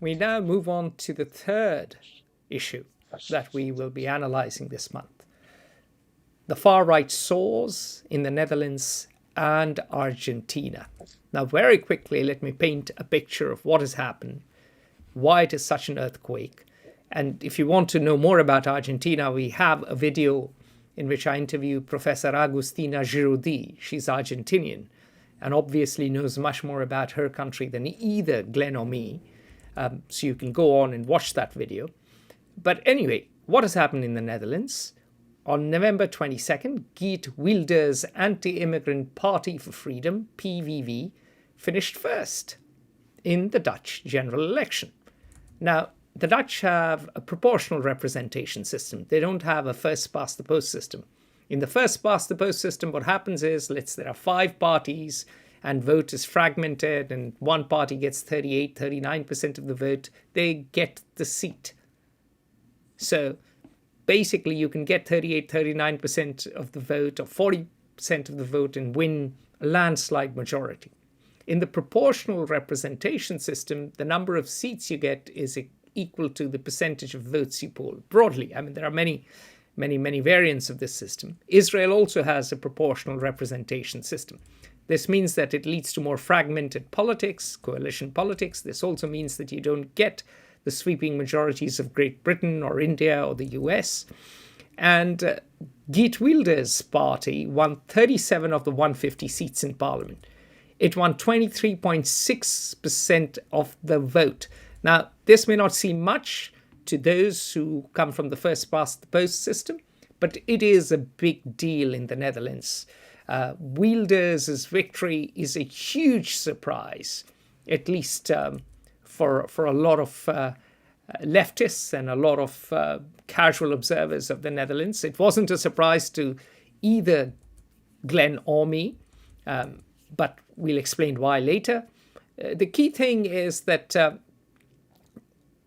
We now move on to the third issue that we will be analyzing this month. The far-right Soars in the Netherlands and Argentina. Now, very quickly, let me paint a picture of what has happened, why it is such an earthquake. And if you want to know more about Argentina, we have a video in which I interview Professor Agustina Girodi. She's Argentinian and obviously knows much more about her country than either Glenn or me. So you can go on and watch that video. But anyway, what has happened in the Netherlands? On November 22nd, Geert Wilders' anti-immigrant Party for Freedom, PVV, finished first in the Dutch general election. Now, the Dutch have a proportional representation system. They don't have a first-past-the-post system. In the first-past-the-post system, what happens is, there are 5 parties and vote is fragmented and one party gets 38, 39% of the vote, they get the seat. So basically you can get 38, 39% of the vote or 40% of the vote and win a landslide majority. In the proportional representation system, the number of seats you get is equal to the percentage of votes you poll. Broadly, I mean, there are many variants of this system. Israel also has a proportional representation system. This means that it leads to more fragmented politics, coalition politics. This also means that you don't get the sweeping majorities of Great Britain or India or the US. And Geert Wilders' party won 37 of the 150 seats in parliament. It won 23.6% of the vote. Now, this may not seem much to those who come from the first-past-the-post system, but it is a big deal in the Netherlands. Wilders' victory is a huge surprise, at least for a lot of leftists and a lot of casual observers of the Netherlands. It wasn't a surprise to either Glenn or me, but we'll explain why later. The key thing is that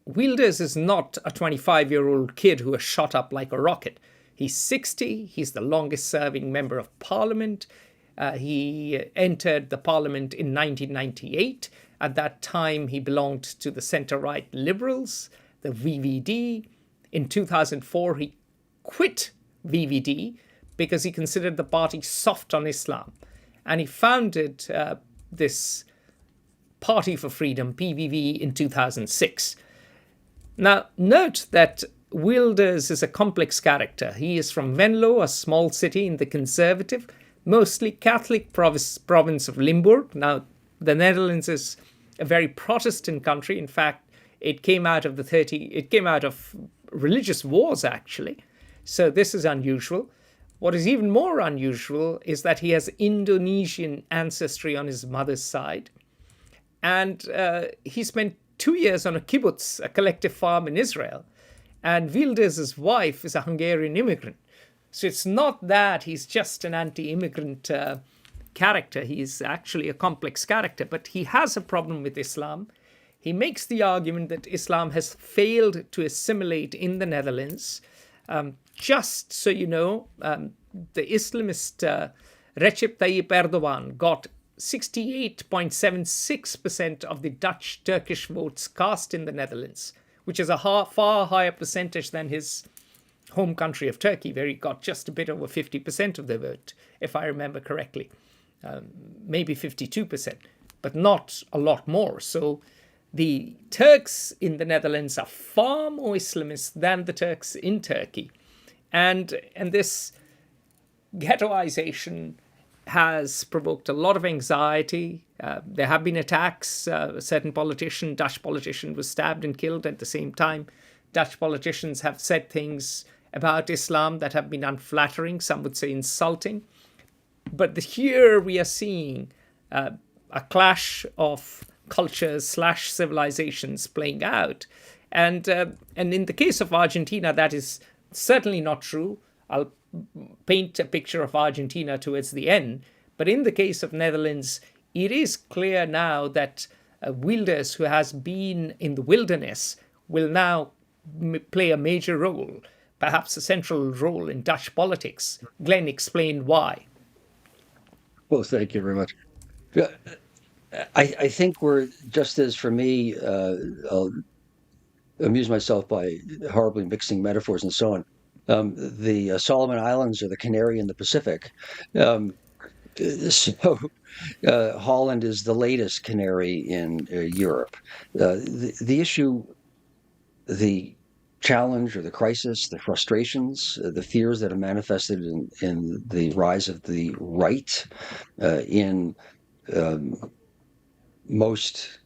Wilders is not a 25-year-old kid who has shot up like a rocket. He's 60. He's the longest-serving member of parliament. He entered the parliament in 1998. At that time, he belonged to the centre-right Liberals, the VVD. In 2004, he quit VVD because he considered the party soft on Islam. And he founded this Party for Freedom, PVV, in 2006. Now, note that Wilders is a complex character. He is from Venlo, a small city in the conservative, mostly Catholic province of Limburg. Now, the Netherlands is a very Protestant country. In fact, it came out of religious wars, actually. So this is unusual. What is even more unusual is that he has Indonesian ancestry on his mother's side. And he spent 2 years on a kibbutz, a collective farm in Israel. And Wilders' wife is a Hungarian immigrant. So it's not that he's just an anti-immigrant character. He's actually a complex character. But he has a problem with Islam. He makes the argument that Islam has failed to assimilate in the Netherlands. Just so you know, the Islamist Recep Tayyip Erdogan got 68.76% of the Dutch-Turkish votes cast in the Netherlands, which is a far higher percentage than his home country of Turkey, where he got just a bit over 50% of the vote, if I remember correctly. Maybe 52%, but not a lot more. So the Turks in the Netherlands are far more Islamist than the Turks in Turkey. And this ghettoization has provoked a lot of anxiety. There have been attacks. A certain Dutch politician was stabbed and killed at the same time. Dutch politicians have said things about Islam that have been unflattering, some would say insulting. But here we are seeing a clash of cultures / civilizations playing out. And in the case of Argentina, that is certainly not true. I'll paint a picture of Argentina towards the end. But in the case of Netherlands, it is clear now that Wilders, who has been in the wilderness, will now play a major role, perhaps a central role in Dutch politics. Glenn explained why. Well, thank you very much. Yeah, I think we're just as for me, I'll amuse myself by horribly mixing metaphors and so on. The Solomon Islands are the canary in the Pacific. Um, so Holland is the latest canary in Europe. The issue, the challenge or the crisis, the frustrations, the fears that are manifested in the rise of the right in um, most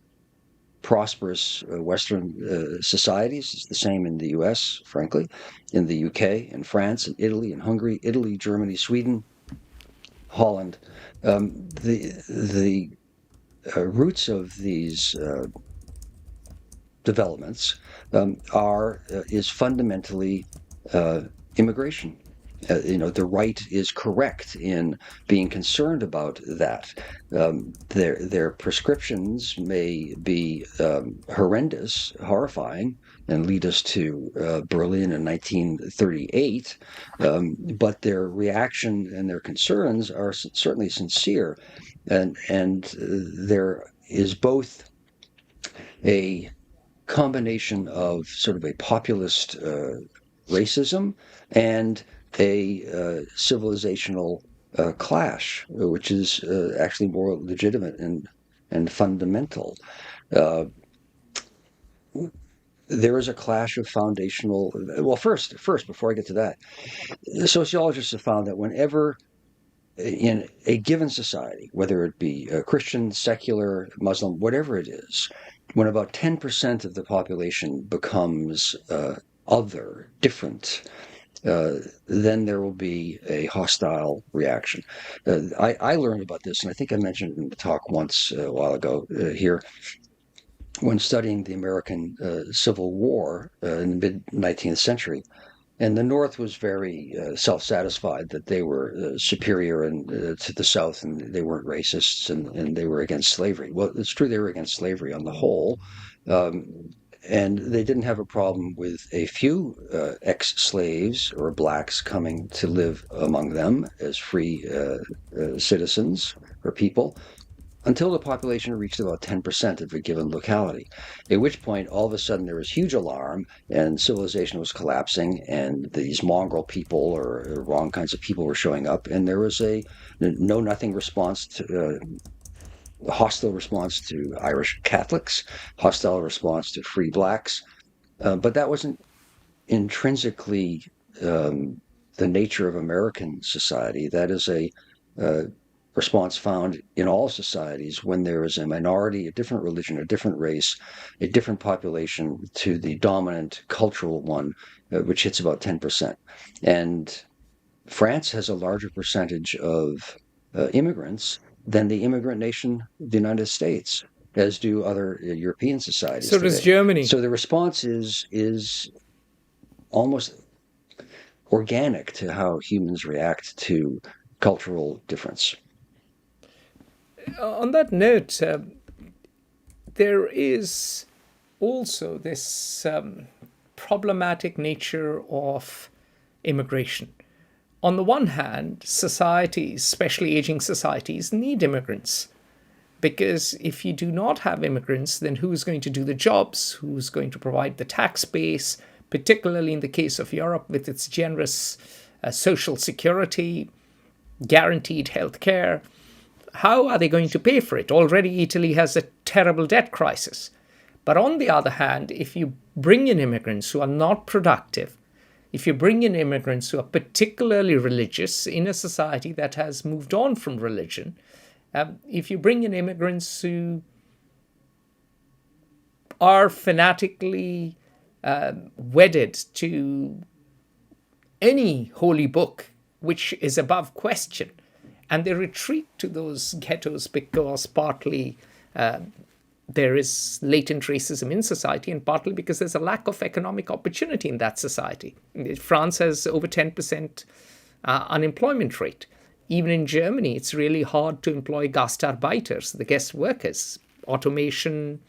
prosperous Western societies. It's the same in the US, frankly, in the UK, in France, in Italy, in Hungary, Italy, Germany, Sweden, Holland. The roots of these developments are is fundamentally uh, immigration. The right is correct in being concerned about that. Their prescriptions may be horrendous, horrifying, and lead us to Berlin in 1938. But their reaction and their concerns are certainly sincere, and there is both a combination of sort of a populist racism and a civilizational clash, which is actually more legitimate and fundamental. Uh, there is a clash of foundational. Well, first, before I get to that, sociologists have found that whenever in a given society, whether it be Christian, secular, Muslim, whatever it is, when about 10% of the population becomes other, different, then there will be a hostile reaction. I learned about this, and I think I mentioned it in the talk once a while ago here, when studying the American Civil War in the mid 19th century. And the North was very self-satisfied that they were superior to the South, and they weren't racists, and they were against slavery. Well, it's true they were against slavery on the whole, um, and they didn't have a problem with a few ex-slaves or blacks coming to live among them as free citizens or people until the population reached about 10% of a given locality, at which point all of a sudden there was huge alarm and civilization was collapsing and these mongrel people or wrong kinds of people were showing up, and there was a know nothing response to hostile response to Irish Catholics, hostile response to free blacks, but that wasn't intrinsically um, the nature of American society. That is a uh, response found in all societies when there is a minority, a different religion, a different race, a different population to the dominant cultural one, which hits about 10%. And France has a larger percentage of immigrants than the immigrant nation, the United States, as do other European societies So does today. Germany. So the response is almost organic to how humans react to cultural difference. On that note, there is also this problematic nature of immigration. On the one hand, societies, especially aging societies, need immigrants. Because if you do not have immigrants, then who's going to do the jobs? Who's going to provide the tax base? Particularly in the case of Europe, with its generous social security, guaranteed health care. How are they going to pay for it? Already, Italy has a terrible debt crisis. But on the other hand, if you bring in immigrants who are not productive, if you bring in immigrants who are particularly religious in a society that has moved on from religion, if you bring in immigrants who are fanatically wedded to any holy book which is above question, and they retreat to those ghettos because partly there is latent racism in society, and partly because there's a lack of economic opportunity in that society. France has over 10% unemployment rate. Even in Germany, it's really hard to employ Gastarbeiters, the guest workers. Automation,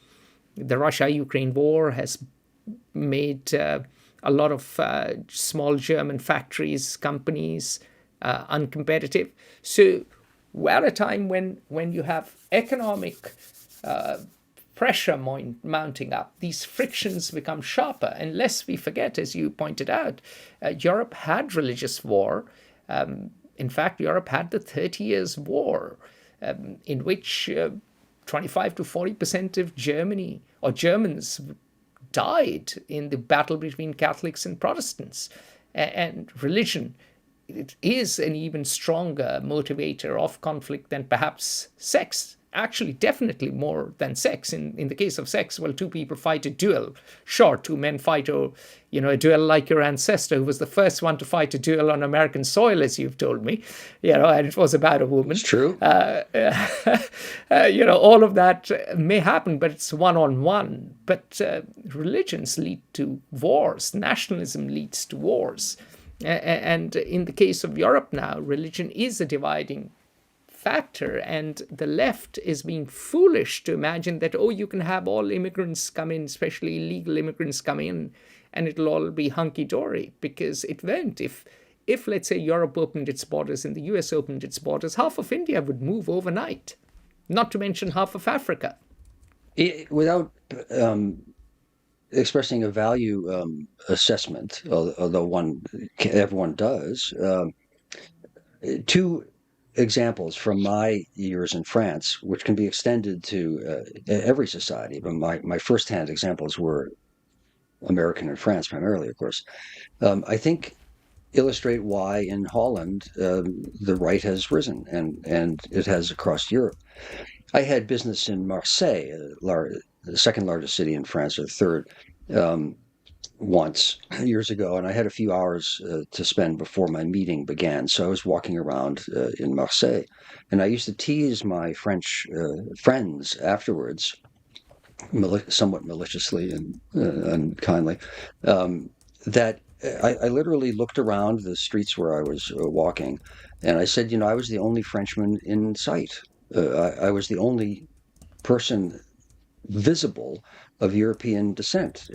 the Russia-Ukraine war has made a lot of small German factories, companies uncompetitive. So we're at a time when you have economic pressure mounting up, these frictions become sharper. And lest we forget, as you pointed out, Europe had religious war. In fact, Europe had the 30 Years' War, in which 25 to 40% of Germany or Germans died in the battle between Catholics and Protestants. And religion, it is an even stronger motivator of conflict than perhaps sex. Actually, definitely more than sex. In the case of sex, well, two people fight a duel. Sure, two men fight a duel like your ancestor, who was the first one to fight a duel on American soil, as you've told me, and it was about a woman. It's true. All of that may happen, but it's one-on-one. But religions lead to wars. Nationalism leads to wars. And in the case of Europe now, religion is a dividing factor, and the left is being foolish to imagine that, you can have all immigrants come in, especially illegal immigrants come in, and it'll all be hunky-dory, because it won't. If let's say Europe opened its borders and the US opened its borders, half of India would move overnight, not to mention half of Africa. Without expressing a value assessment, although everyone does, two examples from my years in France, which can be extended to every society, but my first-hand examples were American and France primarily, of course, I think illustrate why in Holland the right has risen, and it has across Europe. I had business in Marseille, the second largest city in France, or the third, once years ago, and I had a few hours to spend before my meeting began. So I was walking around in Marseille, and I used to tease my French friends afterwards, somewhat maliciously and unkindly, that I literally looked around the streets where I was walking, and I said, I was the only Frenchman in sight. I was the only person visible of European descent.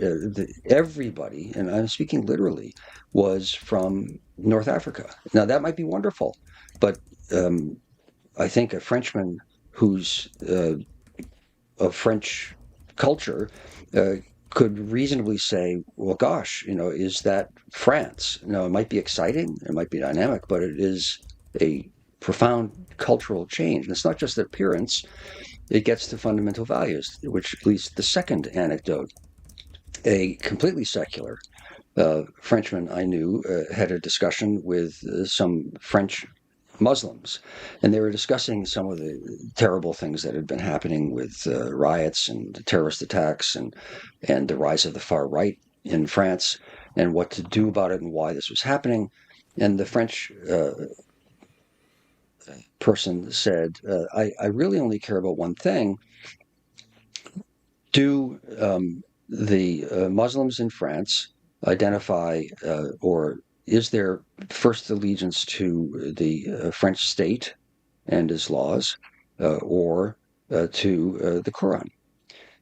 Everybody, and I'm speaking literally, was from North Africa. Now, that might be wonderful, but I think a Frenchman who's of French culture could reasonably say, well, gosh, is that France? It might be exciting, it might be dynamic, but it is a profound cultural change. And it's not just appearance. It gets to fundamental values, which leads to the second anecdote. A completely secular Frenchman I knew had a discussion with some French Muslims, and they were discussing some of the terrible things that had been happening with riots and terrorist attacks and the rise of the far right in France, and what to do about it and why this was happening. And the French person said, I really only care about one thing. Do the Muslims in France identify, or is their first allegiance to the French state and its laws, or to the Quran?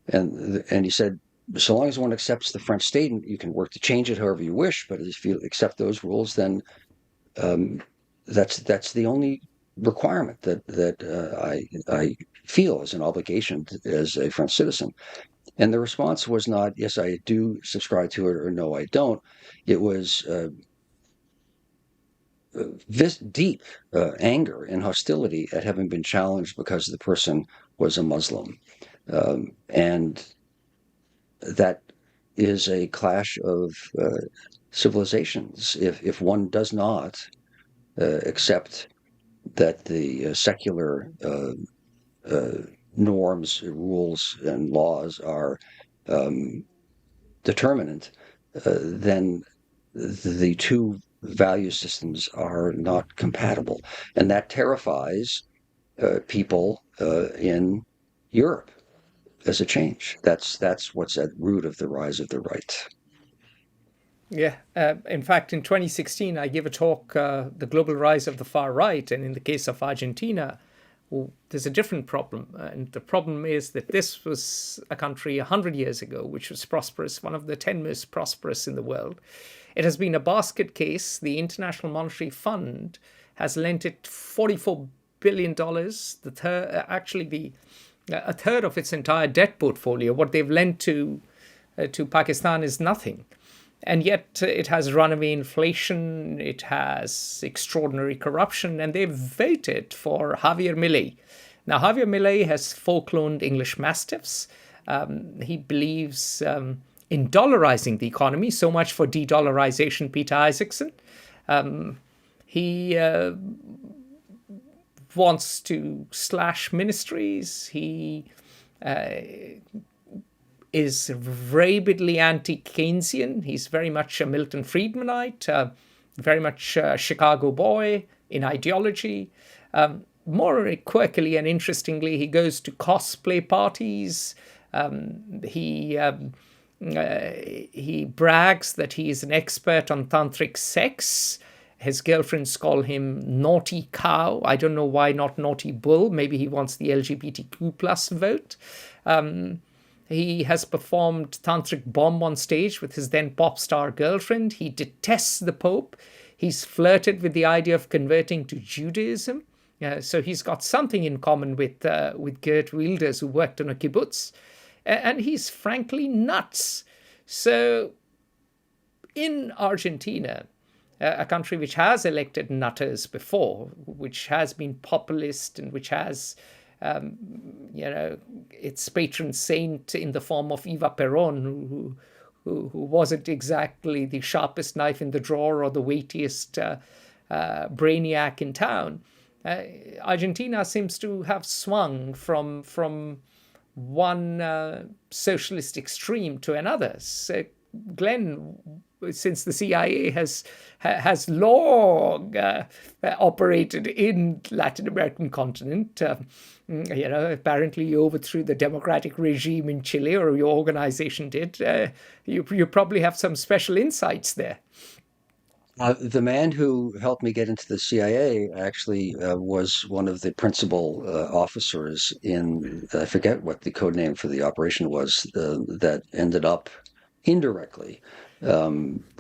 And he said, so long as one accepts the French state, and you can work to change it however you wish, but if you accept those rules, then that's the only requirement that I feel as an obligation as a French citizen. And the response was not, yes, I do subscribe to it, or no, I don't. It was this deep anger and hostility at having been challenged because the person was a Muslim. And that is a clash of civilizations. If one does not accept that the secular norms, rules, and laws are determinant, then the two value systems are not compatible. And that terrifies people in Europe as a change. That's what's at root of the rise of the right. Yeah. In fact, in 2016, I gave a talk, The Global Rise of the Far Right. And in the case of Argentina, there's a different problem. And the problem is that this was a country 100 years ago, which was prosperous, one of the 10 most prosperous in the world. It has been a basket case. The International Monetary Fund has lent it $44 billion. A third of its entire debt portfolio, what they've lent to Pakistan is nothing. And yet it has runaway inflation, it has extraordinary corruption, and they've voted for Javier Milei. Now, Javier Milei has 4-cloned English Mastiffs. He believes in dollarizing the economy, so much for de-dollarization, Peter Isaacson. He wants to slash ministries. He is rabidly anti-Keynesian. He's very much a Milton Friedmanite, very much a Chicago boy in ideology. More quirkily and interestingly, he goes to cosplay parties. He brags that he is an expert on tantric sex. His girlfriends call him Naughty Cow. I don't know why not Naughty Bull. Maybe he wants the LGBTQ plus vote. He has performed Tantric Bomb on stage with his then pop star girlfriend. He detests the Pope. He's flirted with the idea of converting to Judaism. So he's got something in common with Geert Wilders, who worked on a kibbutz. And he's frankly nuts. So in Argentina, a country which has elected nutters before, which has been populist and which has its patron saint in the form of Eva Perón, who wasn't exactly the sharpest knife in the drawer or the weightiest brainiac in town. Argentina seems to have swung from one socialist extreme to another. So, Glenn, since the CIA has long operated in Latin American continent, apparently you overthrew the democratic regime in Chile, or your organization did. You probably have some special insights there. The man who helped me get into the CIA actually was one of the principal officers in, I forget what the code name for the operation was, that ended up indirectly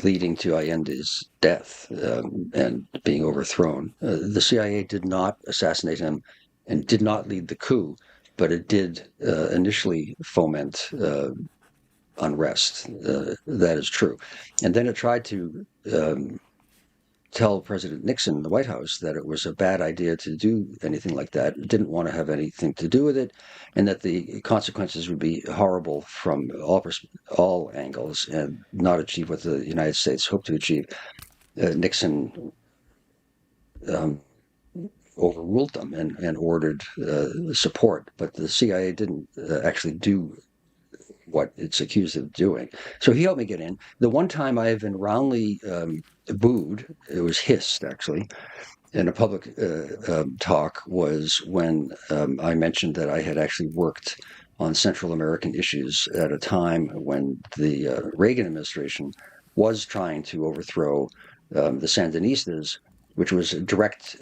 leading to Allende's death and being overthrown. The CIA did not assassinate him and did not lead the coup, but it did initially foment unrest. That is true. And then it tried to tell President Nixon in the White House that it was a bad idea to do anything like that, didn't want to have anything to do with it, and that the consequences would be horrible from all angles and not achieve what the United States hoped to achieve. Nixon overruled them and ordered support, but the CIA didn't actually do what it's accused of doing. So he helped me get in. The one time I have been roundly booed, it was hissed actually, in a public talk, was when I mentioned that I had actually worked on Central American issues at a time when the Reagan administration was trying to overthrow the Sandinistas, which was a direct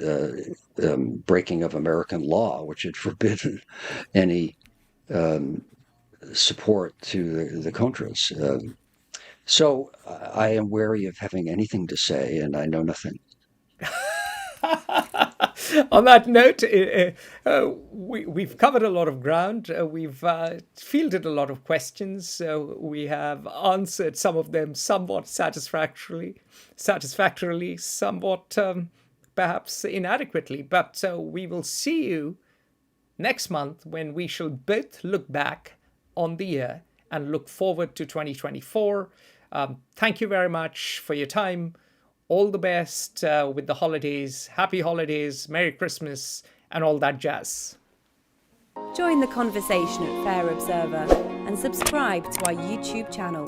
breaking of American law, which had forbidden any support to the Contras. So I am wary of having anything to say, and I know nothing. On that note, we've covered a lot of ground. We've fielded a lot of questions. We have answered some of them somewhat satisfactorily, somewhat perhaps inadequately. But we will see you next month when we shall both look back on the year and look forward to 2024. Thank you very much for your time. All the best with the holidays. Happy holidays, Merry Christmas, and all that jazz. Join the conversation at Fair Observer and subscribe to our YouTube channel.